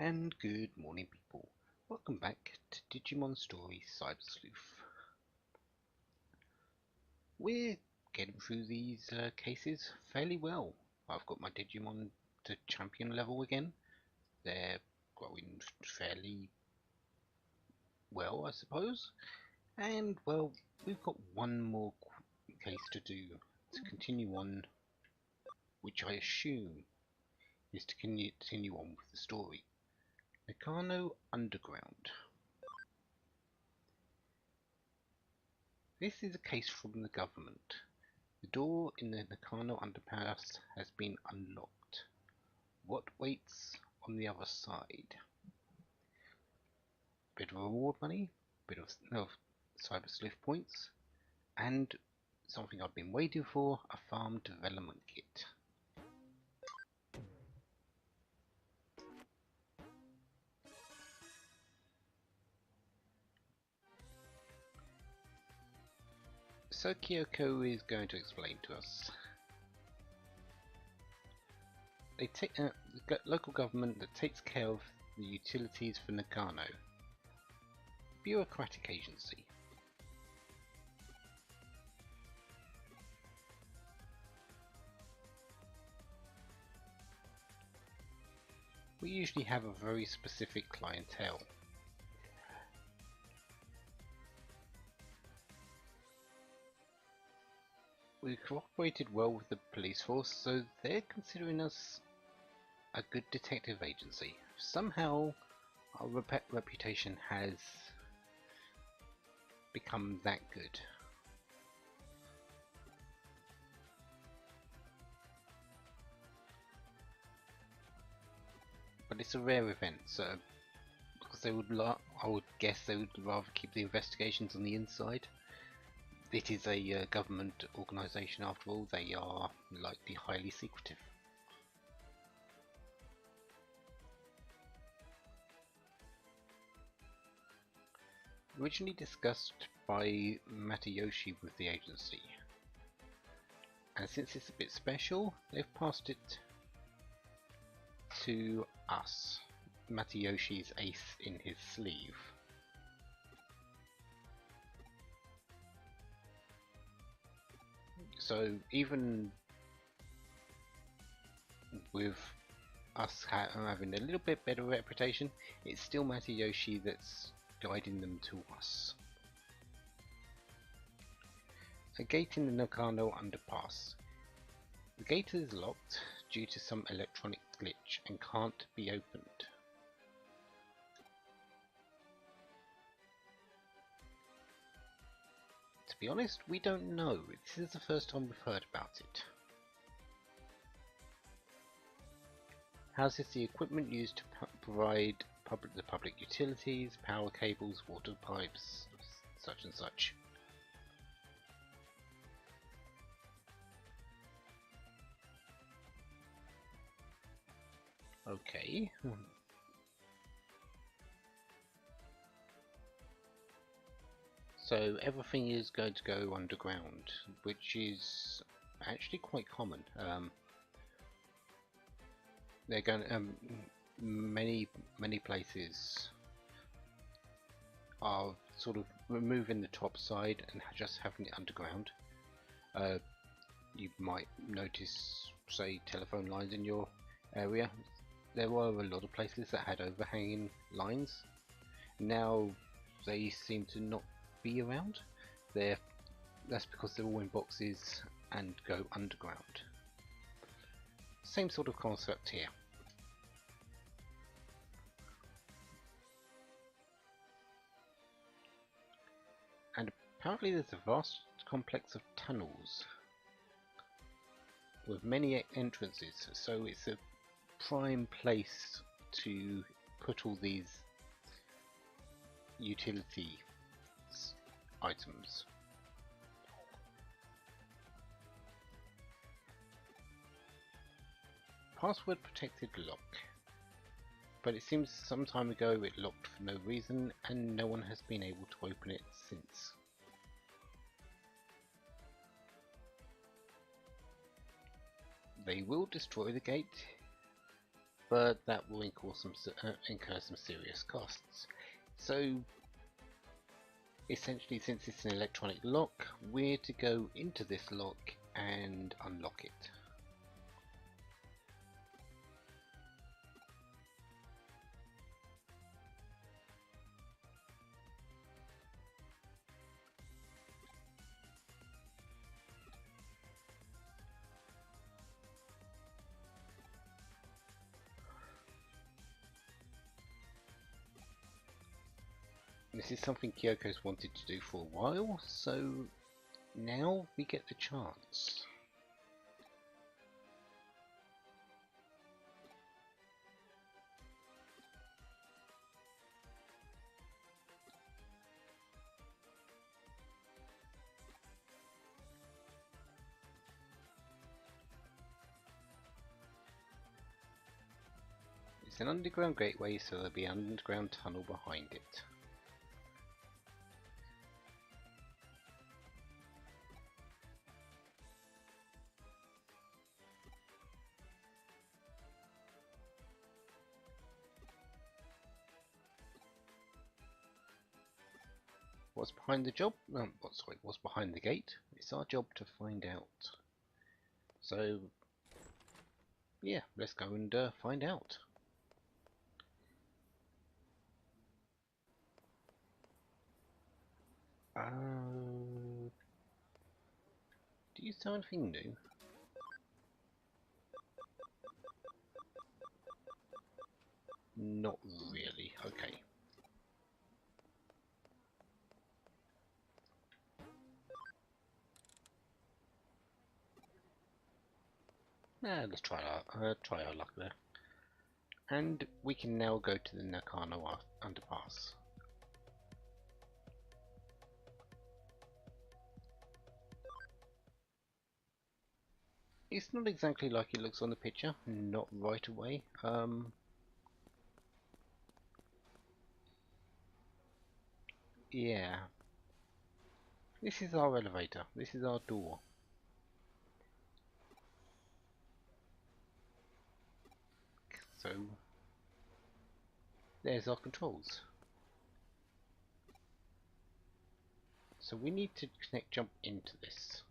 And good morning, people. Welcome back to Digimon Story Cyber Sleuth. We're getting through these cases fairly well. I've got my Digimon to champion level again. They're growing fairly well, I suppose. And, well, we've got one more case to do to continue on, which I assume is to continue on with the story. Nakano Underground. This is a case from the government. The door in the Nakano underpass has been unlocked. What waits on the other side? Bit of reward money, bit of cyber sleuth points, and something I've been waiting for, a farm development kit. So Kyoko is going to explain to us. They take the local government that takes care of the utilities for Nakano. Bureaucratic agency. We usually have a very specific clientele. We cooperated well with the police force, so they're considering us a good detective agency. Somehow our reputation has become that good. But it's a rare event, so because I would guess they would rather keep the investigations on the inside. It is a government organisation after all. They are likely highly secretive. Originally discussed by Matayoshi with the agency, and since it's a bit special, they've passed it to us, Matayoshi's ace in his sleeve. So even with us having a little bit better reputation, it's still Matayoshi that's guiding them to us. A gate in the Nakano underpass. The gate is locked due to some electronic glitch and can't be opened. To be honest, we don't know. This is the first time we've heard about it. Houses the equipment used to provide the public utilities, power cables, water pipes, such and such. Okay. So everything is going to go underground, which is actually quite common. They're going many places are sort of removing the top side and just having it underground. You might notice, say, telephone lines in your area. There were a lot of places that had overhanging lines. Now they seem to not be around. That's because they're all in boxes and go underground. Same sort of concept here. And apparently there's a vast complex of tunnels with many entrances, so it's a prime place to put all these utility items. Password protected lock. But it seems some time ago it locked for no reason and no one has been able to open it since. They will destroy the gate but that will incur some serious costs. So essentially, since it's an electronic lock, we're to go into this lock and unlock it. This is something Kyoko's wanted to do for a while, so now we get the chance. It's an underground gateway, so there'll be an underground tunnel behind it. What's behind the job? What's behind the gate? It's our job to find out. So, yeah, let's go and find out. Do you sell anything new? Not really. Okay. Let's try our luck there. And we can now go to the Nakano underpass. It's not exactly like it looks on the picture, not right away. Yeah. This is our elevator. This is our door. So, there's our controls. So we need to jump into this.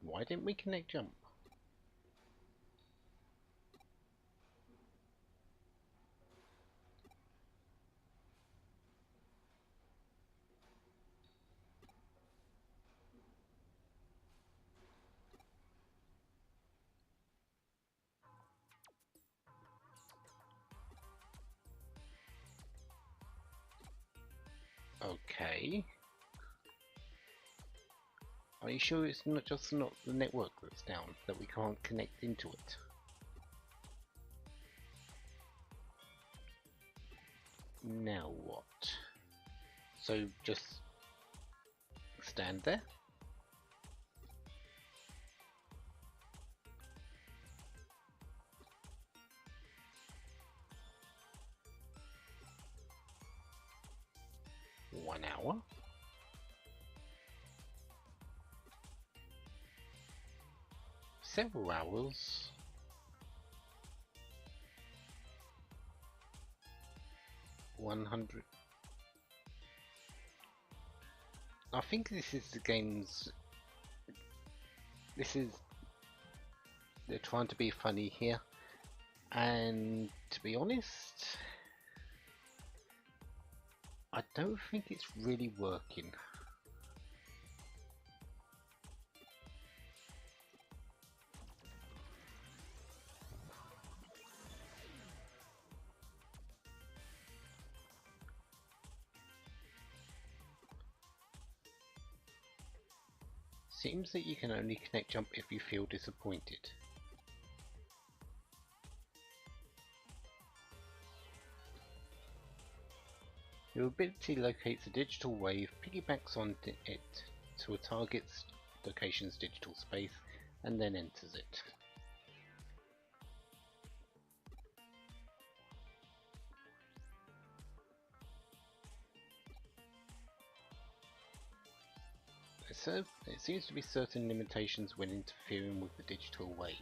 Why didn't we connect jump? Okay. Are you sure it's not the network that's down, that we can't connect into it? Now what? So just stand there? One hour? Several hours? $100. I think this is the game's... They're trying to be funny here. And to be honest, I don't think it's really working. Seems that you can only connect jump if you feel disappointed. Your ability locates a digital wave, piggybacks on it to a target's location's digital space, and then enters it. So there seems to be certain limitations when interfering with the digital wave.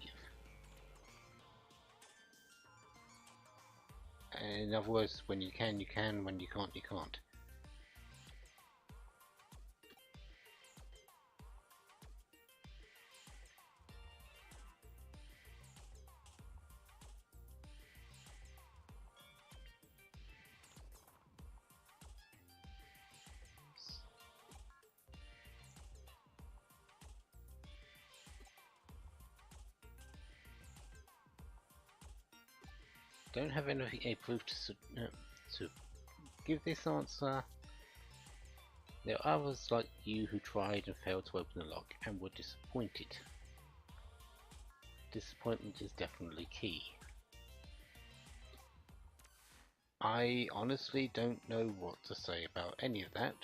In other words, when you can, you can. When you can't, you can't. Don't have any proof to give this answer. There are others like you who tried and failed to open the lock and were disappointed. Disappointment is definitely key. I honestly don't know what to say about any of that,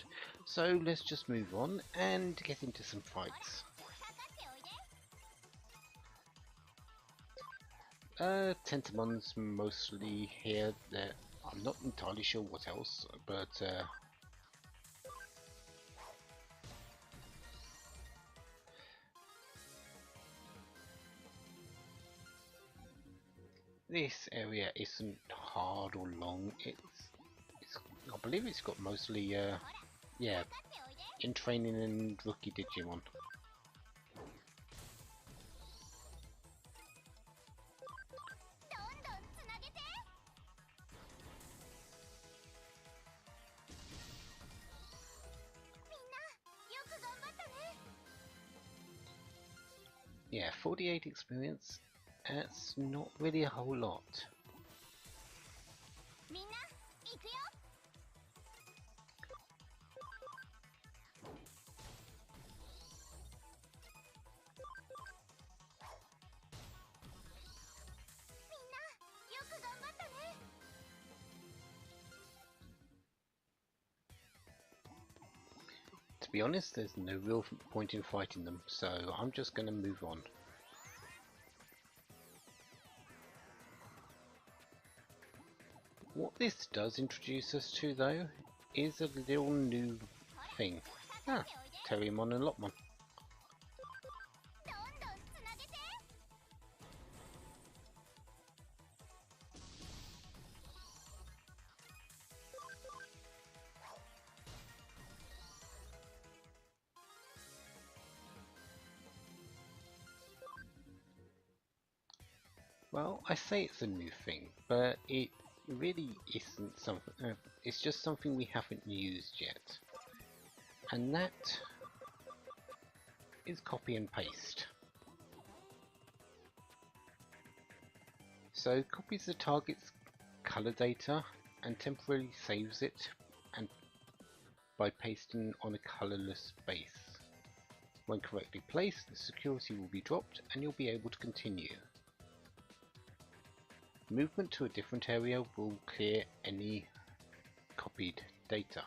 so let's just move on and get into some fights. Tentamon's mostly here. There, I'm not entirely sure what else, but this area isn't hard or long. I believe it's got mostly, yeah, in training and rookie Digimon. Yeah, 48 experience. That's not really a whole lot. To be honest, there's no real point in fighting them, so I'm just going to move on. What this does introduce us to, though, is a little new thing. Ah, Terriermon and Lopmon. Well, I say it's a new thing, but it really isn't something. It's just something we haven't used yet, and that is copy and paste. So copies the target's color data and temporarily saves it, and by pasting on a colorless base. When correctly placed, the security will be dropped and you'll be able to continue. Movement to a different area will clear any copied data.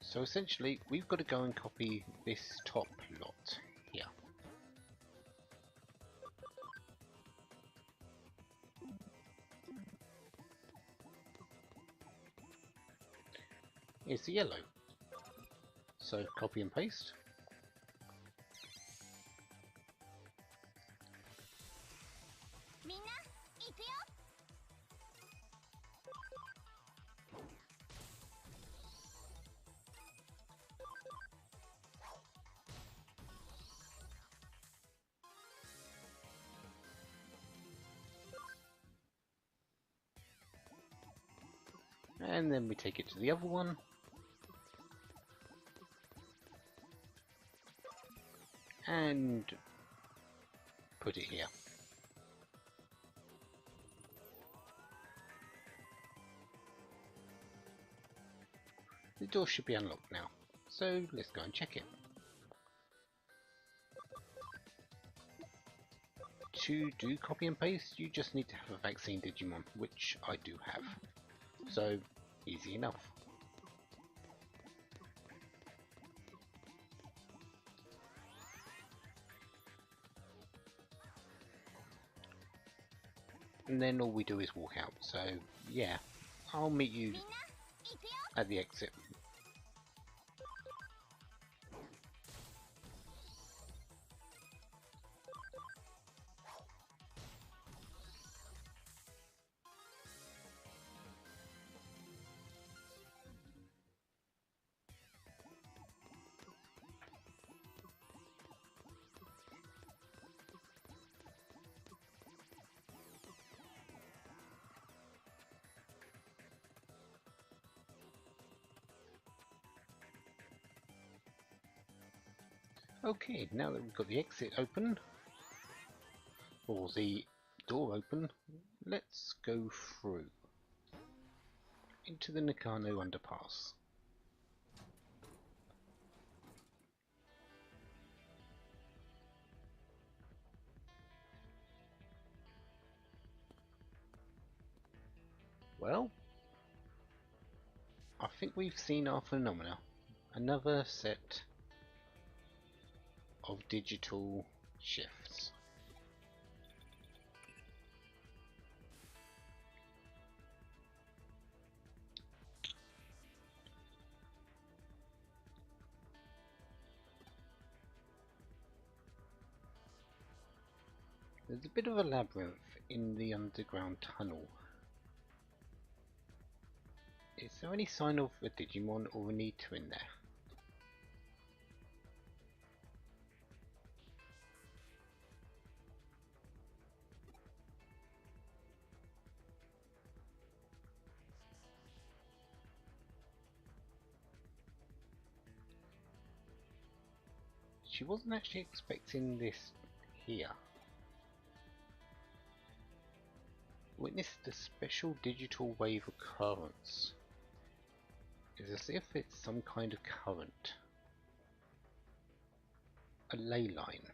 So essentially, we've got to go and copy this top lot here. Here's the yellow. So copy and paste. And then we take it to the other one. And put it here. The door should be unlocked now, so let's go and check it. To do copy and paste, you just need to have a vaccine Digimon, which I do have. So, easy enough. And then all we do is walk out, so yeah, I'll meet you at the exit. Okay, now that we've got the exit open, or the door open, let's go through into the Nakano underpass. Well, I think we've seen our phenomena. Another set of digital shifts. There's a bit of a labyrinth in the underground tunnel. Is there any sign of a Digimon or a Nita in there? She wasn't actually expecting this here. Witnessed a special digital wave occurrence. It's as if it's some kind of current. A ley line.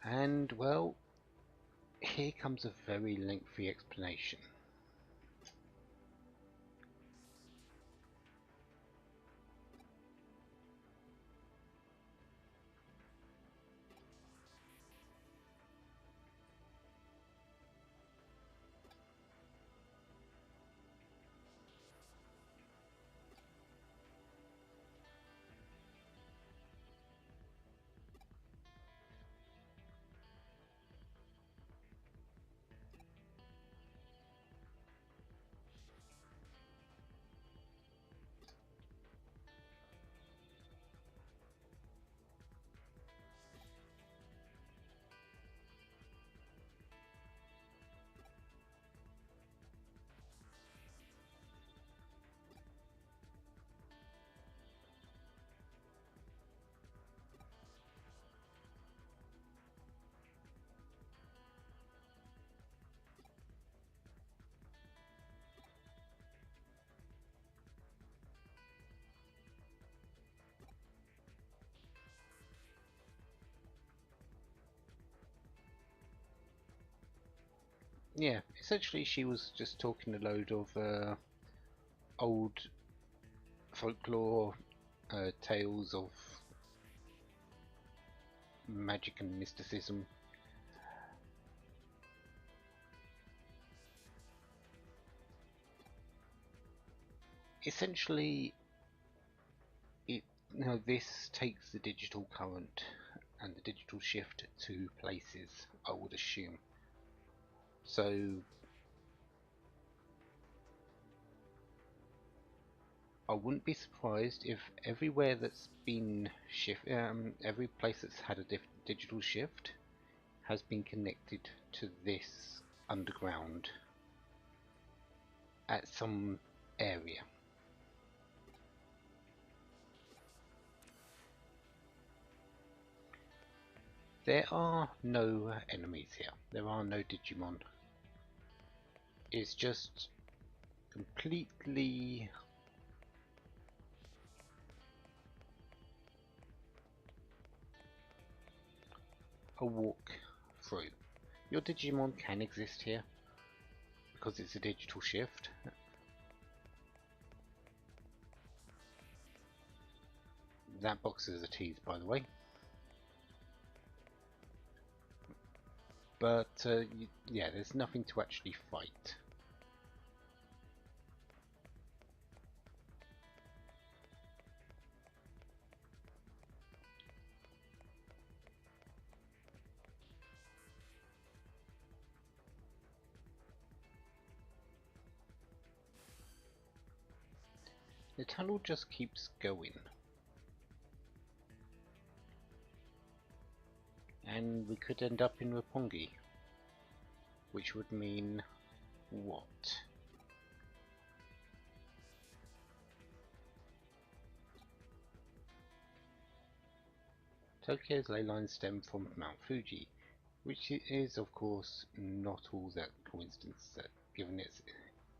And, well, here comes a very lengthy explanation. Yeah, essentially she was just talking a load of old folklore, tales of magic and mysticism. Essentially, this takes the digital current and the digital shift to places, I would assume. So I wouldn't be surprised if everywhere that's been every place that's had a digital shift has been connected to this underground at some area. There are no enemies here. There are no Digimon. It's just completely a walk through. Your Digimon can exist here because it's a digital shift. That box is a tease, by the way. But yeah, there's nothing to actually fight. The tunnel just keeps going. And we could end up in Roppongi. Which would mean what? Tokyo's ley lines stem from Mount Fuji, which is of course not all that coincidence, given it's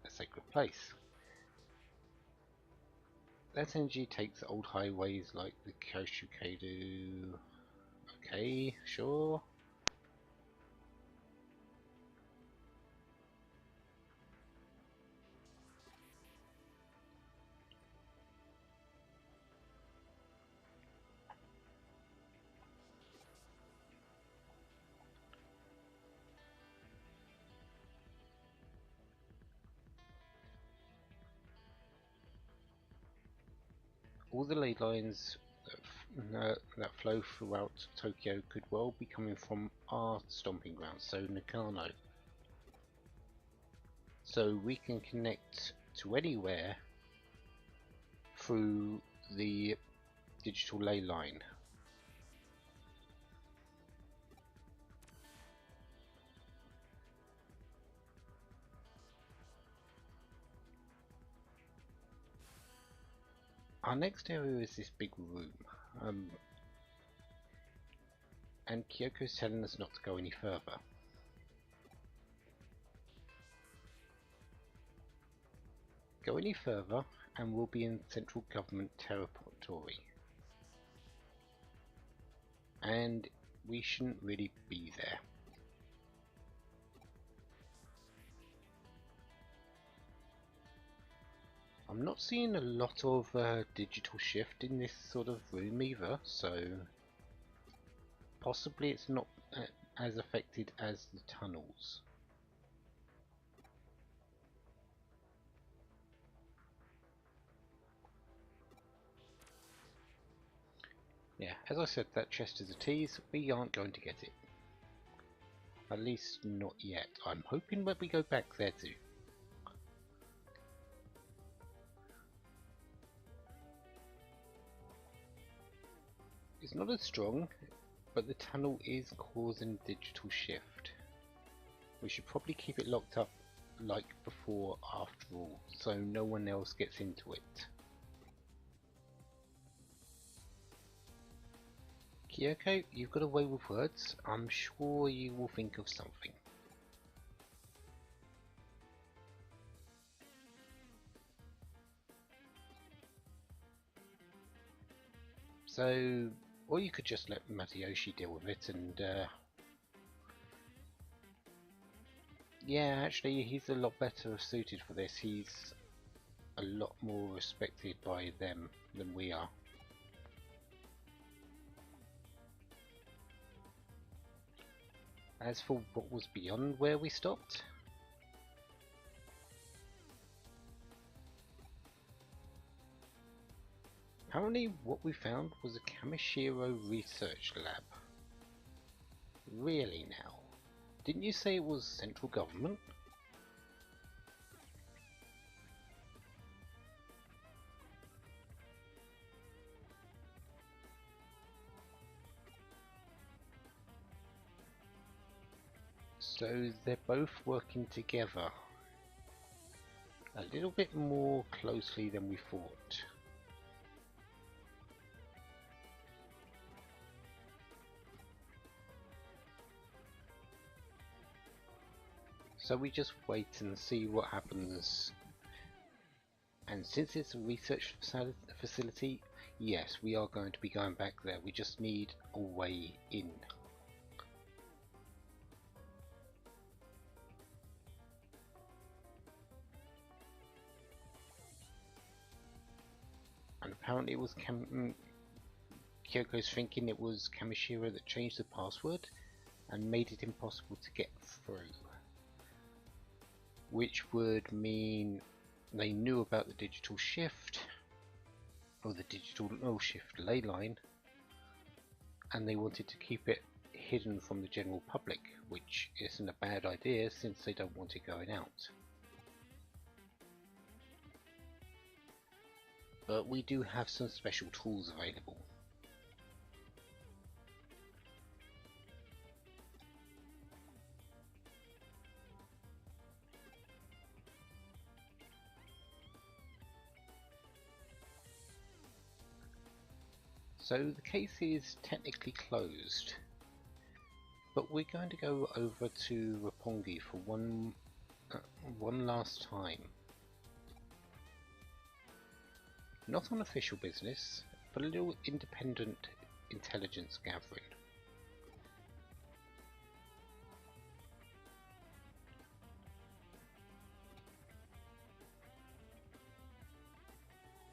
a sacred place. That energy takes old highways like the Koshikaido. Okay, sure. All the ley lines that flow throughout Tokyo could well be coming from our stomping ground, so Nakano. So we can connect to anywhere through the digital ley line. Our next area is this big room, and Kyoko's telling us not to go any further. Go any further and we'll be in central government territory. And we shouldn't really be there. I'm not seeing a lot of digital shift in this sort of room either, so possibly it's not as affected as the tunnels. Yeah, as I said, that chest is a tease. We aren't going to get it. At least not yet. I'm hoping that we go back there too. It's not as strong, but the tunnel is causing digital shift. We should probably keep it locked up like before after all, so no one else gets into it. Kyoko, you've got a way with words. I'm sure you will think of something. So, or you could just let Matayoshi deal with it and yeah, actually he's a lot better suited for this. He's a lot more respected by them than we are. As for what was beyond where we stopped, apparently what we found was a Kamishiro research lab. Really now? Didn't you say it was central government? So they're both working together a little bit more closely than we thought. So we just wait and see what happens. And since it's a research facility, yes, we are going to be going back there. We just need a way in. And apparently it was Kyoko's thinking it was Kamishiro that changed the password. and made it impossible to get through. Which would mean they knew about the digital shift, or the digital null shift ley line, and they wanted to keep it hidden from the general public, which isn't a bad idea since they don't want it going out. But we do have some special tools available. So the case is technically closed, but we're going to go over to Roppongi for one last time. Not on official business, but a little independent intelligence gathering.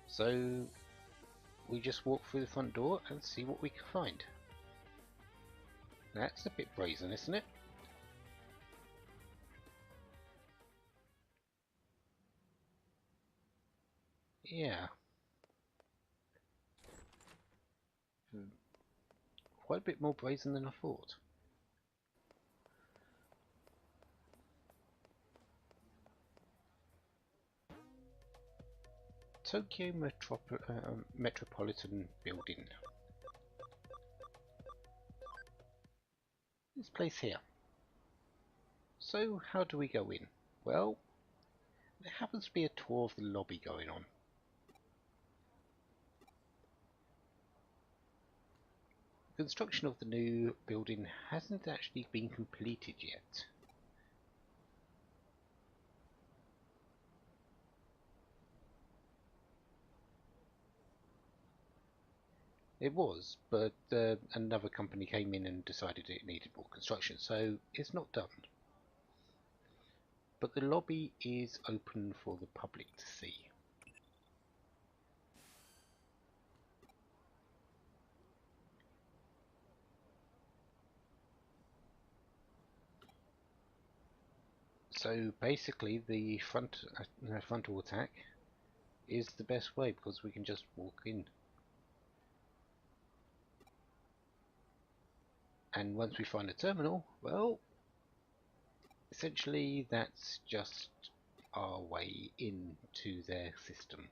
So we just walk through the front door and see what we can find. That's a bit brazen, isn't it? Yeah. Quite a bit more brazen than I thought. Tokyo Metropolitan Building. This place here. So how do we go in? Well, there happens to be a tour of the lobby going on. Construction of the new building hasn't actually been completed yet. It was, but another company came in and decided it needed more construction, so it's not done. But the lobby is open for the public to see. So basically the frontal attack is the best way because we can just walk in. And once we find a terminal, well, essentially that's just our way into their system.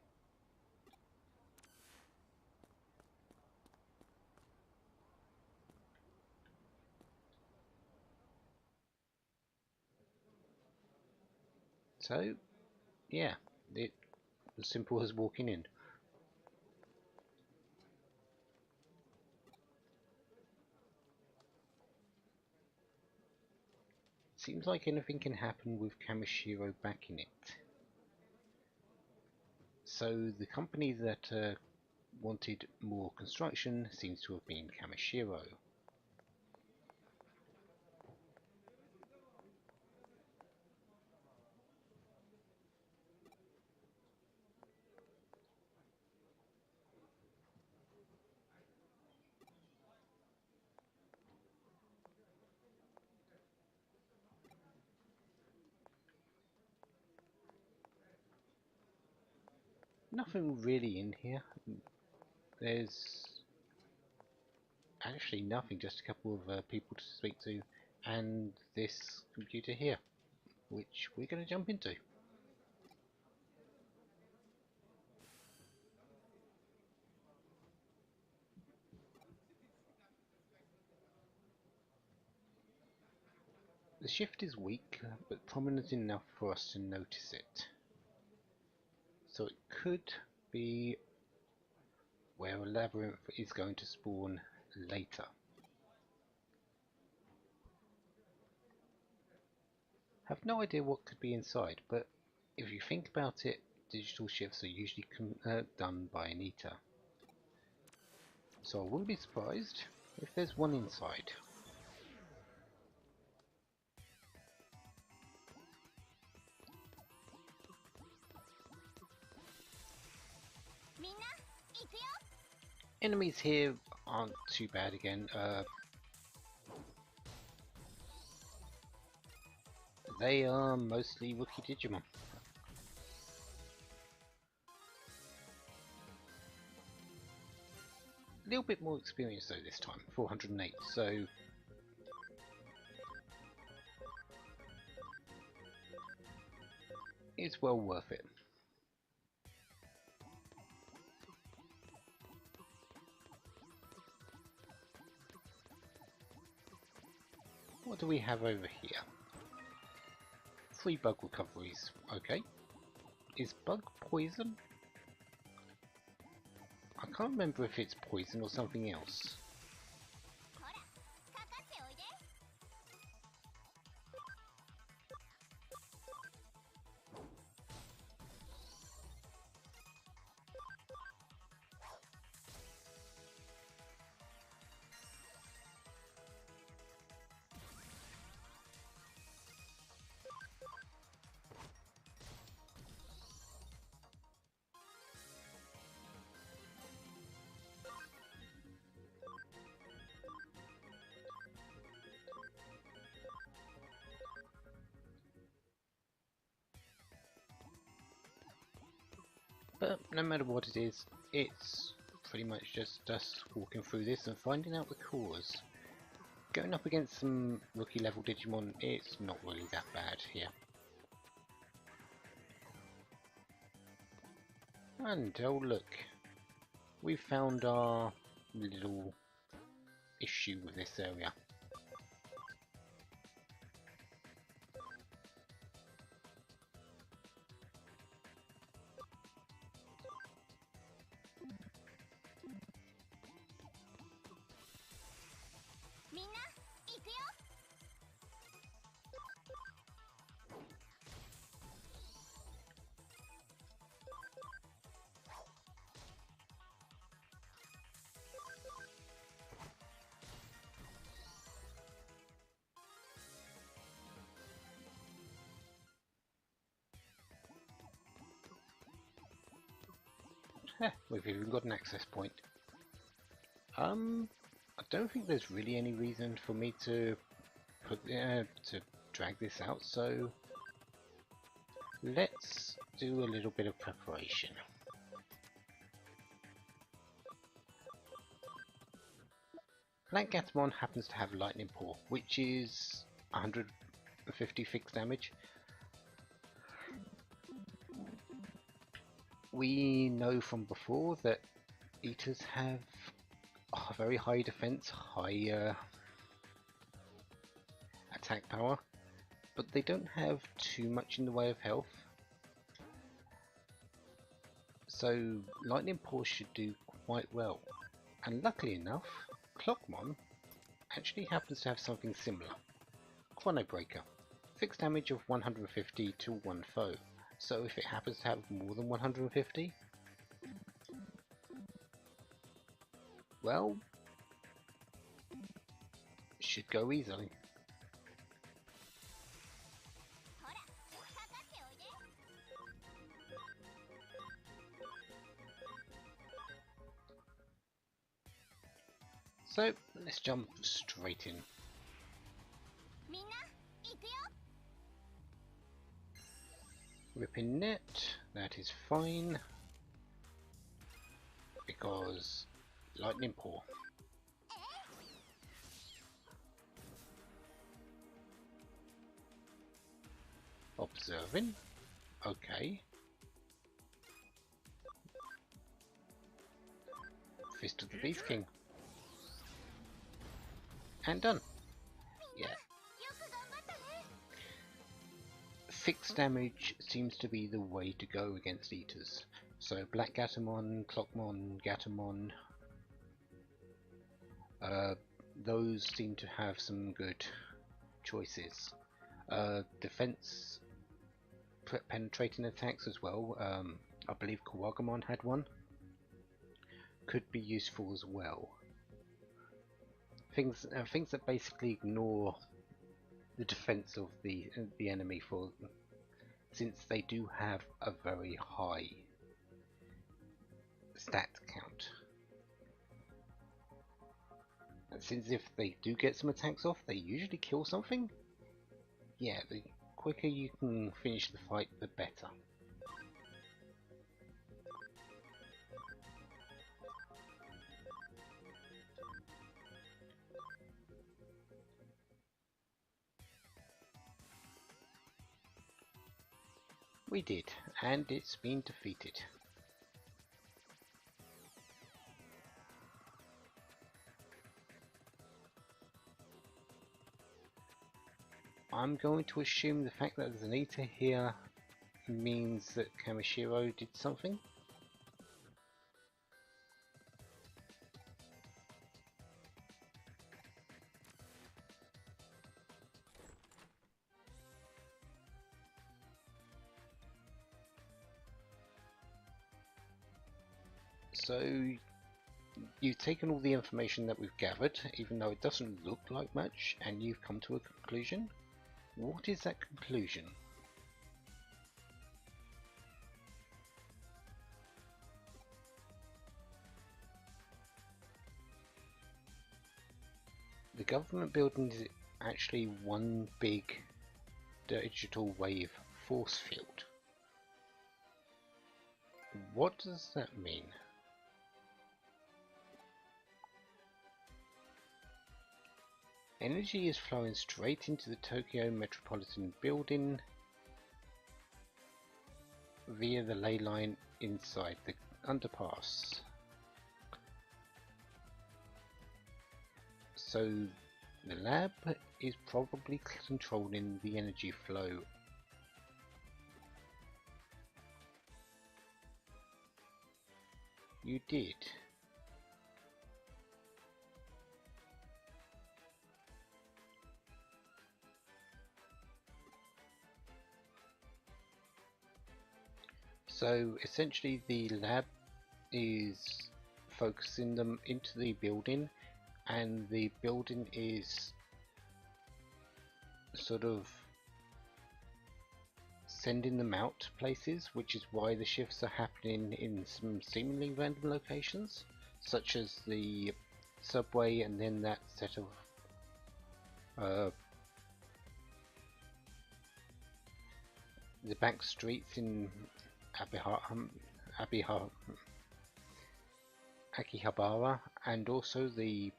So, yeah, it's as simple as walking in. Seems like anything can happen with Kamishiro backing it. So the company that wanted more construction seems to have been Kamishiro. Nothing really in here. There's actually nothing, just a couple of people to speak to and this computer here, which we're going to jump into. The shift is weak, but prominent enough for us to notice it. So it could be where a labyrinth is going to spawn later. Have no idea what could be inside, but if you think about it, digital shifts are usually done by an eater. So I wouldn't be surprised if there's one inside. Enemies here aren't too bad again. They are mostly rookie Digimon. A little bit more experience though this time, 408, so it's well worth it. What do we have over here? 3 bug recoveries, okay. Is bug poison? I can't remember if it's poison or something else. But no matter what it is, it's pretty much just us walking through this and finding out the cause. Going up against some rookie level Digimon, it's not really that bad here. And oh look, we found our little issue with this area. We've even got an access point. I don't think there's really any reason for me to drag this out, so let's do a little bit of preparation. Black Gatomon happens to have Lightning Paw, which is 150 fixed damage. We know from before that Eaters have a very high defense, high attack power, but they don't have too much in the way of health. So Lightning Paw should do quite well. And luckily enough, Clockmon actually happens to have something similar. Chrono Breaker. Fixed damage of 150 to one foe. So if it happens to have more than 150, well, should go easily. So let's jump straight in. Ripping net, that is fine, because Lightning Paw. Observing, okay. Fist of the Beast King. And done. Yeah. Fixed damage seems to be the way to go against Eaters. So Black Gatomon, Clockmon, Gatomon, those seem to have some good choices. Defense penetrating attacks as well. I believe Kawagamon had one. Could be useful as well. Things that basically ignore the defense of the enemy, since they do have a very high stat count. And since if they do get some attacks off, they usually kill something. Yeah, the quicker you can finish the fight, the better. We did, and it's been defeated. I'm going to assume the fact that there's an Eater here means that Kamishiro did something. So you've taken all the information that we've gathered, even though it doesn't look like much, and you've come to a conclusion. What is that conclusion? The government building is actually one big digital wave force field. What does that mean? Energy is flowing straight into the Tokyo Metropolitan Building via the ley line inside the underpass. So the lab is probably controlling the energy flow. You did. So essentially the lab is focusing them into the building, and the building is sort of sending them out to places, which is why the shifts are happening in some seemingly random locations, such as the subway and then that set of the back streets in Akihabara, and also the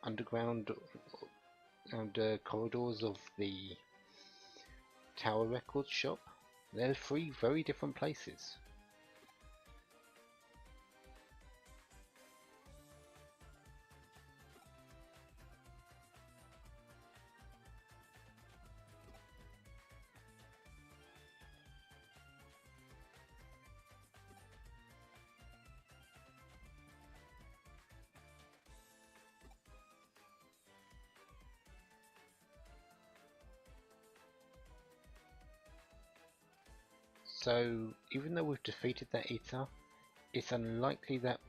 underground corridors of the Tower Records shop. They're three very different places. So even though we've defeated that Eater, it's unlikely that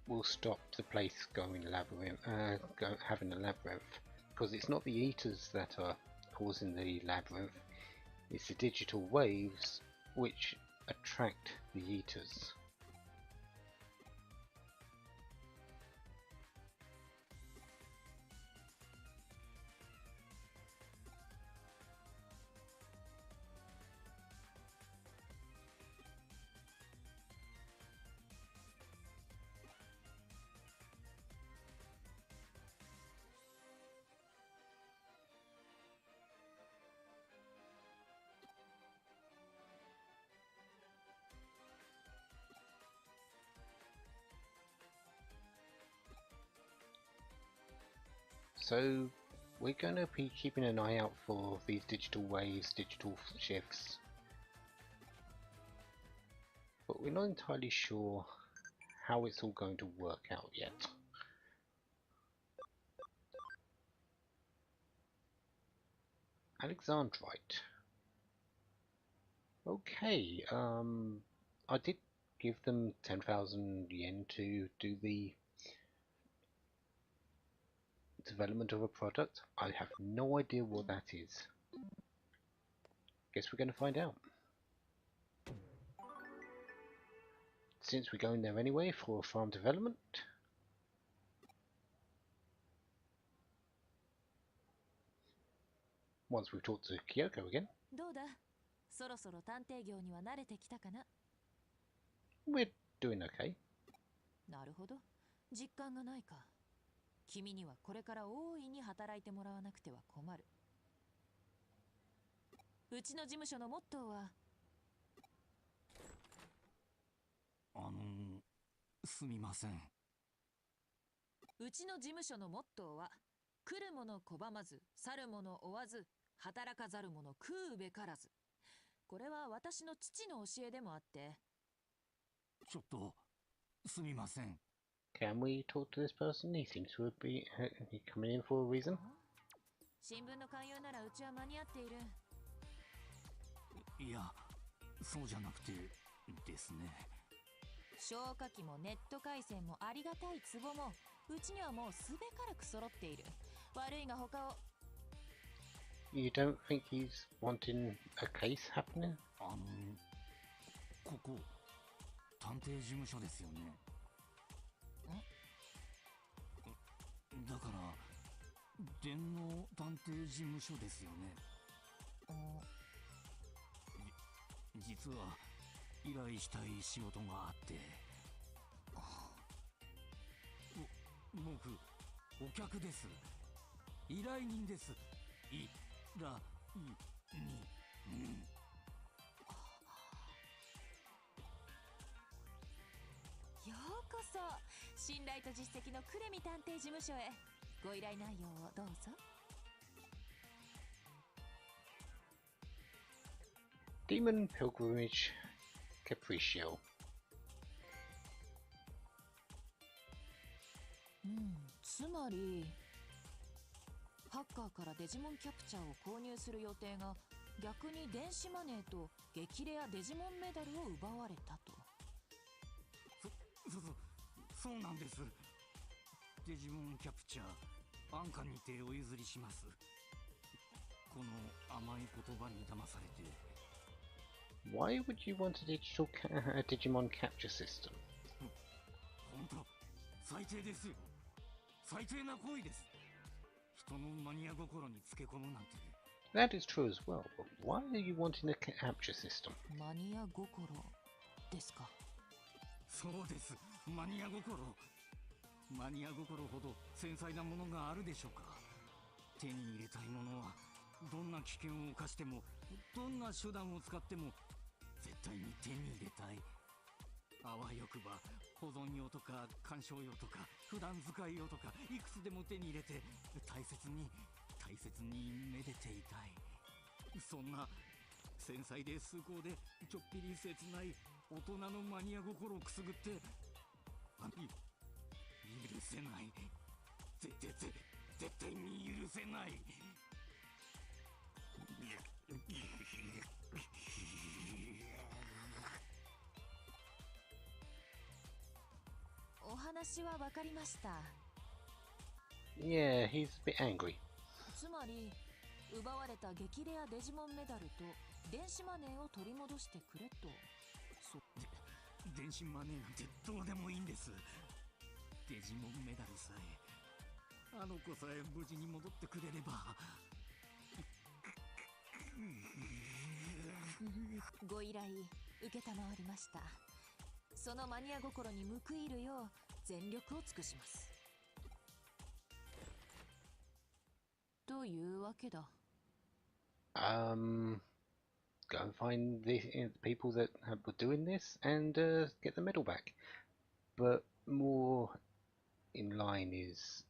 will stop the place going labyrinth, having a labyrinth, because it's not the Eaters that are causing the labyrinth, it's the digital waves which attract the Eaters. So we're going to be keeping an eye out for these digital waves, digital shifts, but we're not entirely sure how it's all going to work out yet. Alexandrite. Okay, I did give them 10,000 yen to do the development of a product. I have no idea what that is. Guess we're going to find out. Since we're going there anyway for farm development. once we've talked to Kyoko again. どうだ、そろそろ探偵業には慣れてきたかな。 We're doing okay. なるほど、実感がないか。君にはこれから大いに働いてもらわなくては困る。うちの事務所のモットーは。すみません。うちの事務所のモットーは、来る者拒まず、去る者追わず、働かざる者食うべからず。これは私の父の教えでもあって。ちょっと、すみません。Can we talk to this person? He seems to be coming in for a reason. 新聞の勧誘ならうちは間に合っている。いや、そうじゃなくてですね。消火器もネット回線もありがたい壺もうちにはもうすべからく揃っている。悪いが他を。 You don't think he's wanting a case happening? ここ、探偵事務所ですよね。だから、電脳探偵事務所ですよね。実は、依頼したい仕事があって。僕、お客です。依頼人です。依頼人。ようこそ信頼と実績のクレミ探偵事務所へ。ご依頼内容をどうぞ。Demon Pilgrimage Capriccio. つまりハッカーからデジモンキャプチャーを購入する予定が逆に電子マネーと激レアデジモンメダルを奪われたと。そうなんです。デジモンキャプチャー、安価にてお譲りします。この甘い言葉に騙されて。Why would you want a Digimon capture system? 本当、最低ですよ。最低な行為です。人のマニア心につけ込むなんて。That is true as well, but why are you wanting a capture system? マニア心ですか。そうです、マニア心。マニア心ほど繊細なものがあるでしょうか。手に入れたいものはどんな危険を冒しても、どんな手段を使っても絶対に手に入れたい。あわよくば保存用とか鑑賞用とか普段使い用とかいくつでも手に入れて大切にめでていたい。そんな繊細で崇高でちょっぴり切ない大人のマニア心をくすぐって許せない。絶対に許せない。お話は分かりました。 Yeah, he's a bit angry. つまり奪われた激レアデジモンメダルと電子マネーを取り戻してくれと。電子マネーなんてどうでもいいんです。デジモンメダルさえ、あの子さえ無事に戻ってくれれば。ご依頼承りました。そのマニア心に報いるよう全力を尽くします。というわけだ。Go and find the people that were doing this and get the medal back. But more in line is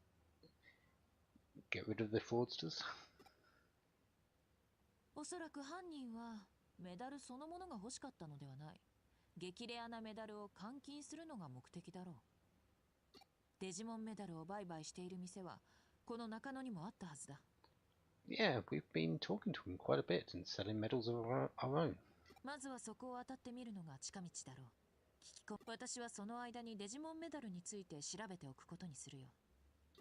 get rid of the fraudsters. おそらく犯人はメダルそのものが欲しかったのではない。激レアなメダルを換金するのが目的だろう。デジモンメダルを売買している店はこの中野にもあったはずだ。Yeah, we've been talking to him quite a bit and selling medals of our own. まずはそこを当たってみるのが近道だろう。私はその間にデジモンメダルについて調べておくことにするよ。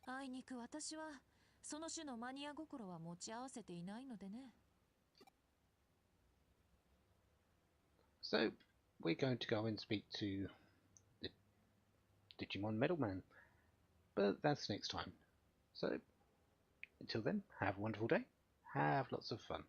あいにく私はその種のマニア心は持ち合わせていないのでね。So we're going to go and speak to the Digimon Medal Man, but that's next time. So until then, have a wonderful day. have lots of fun.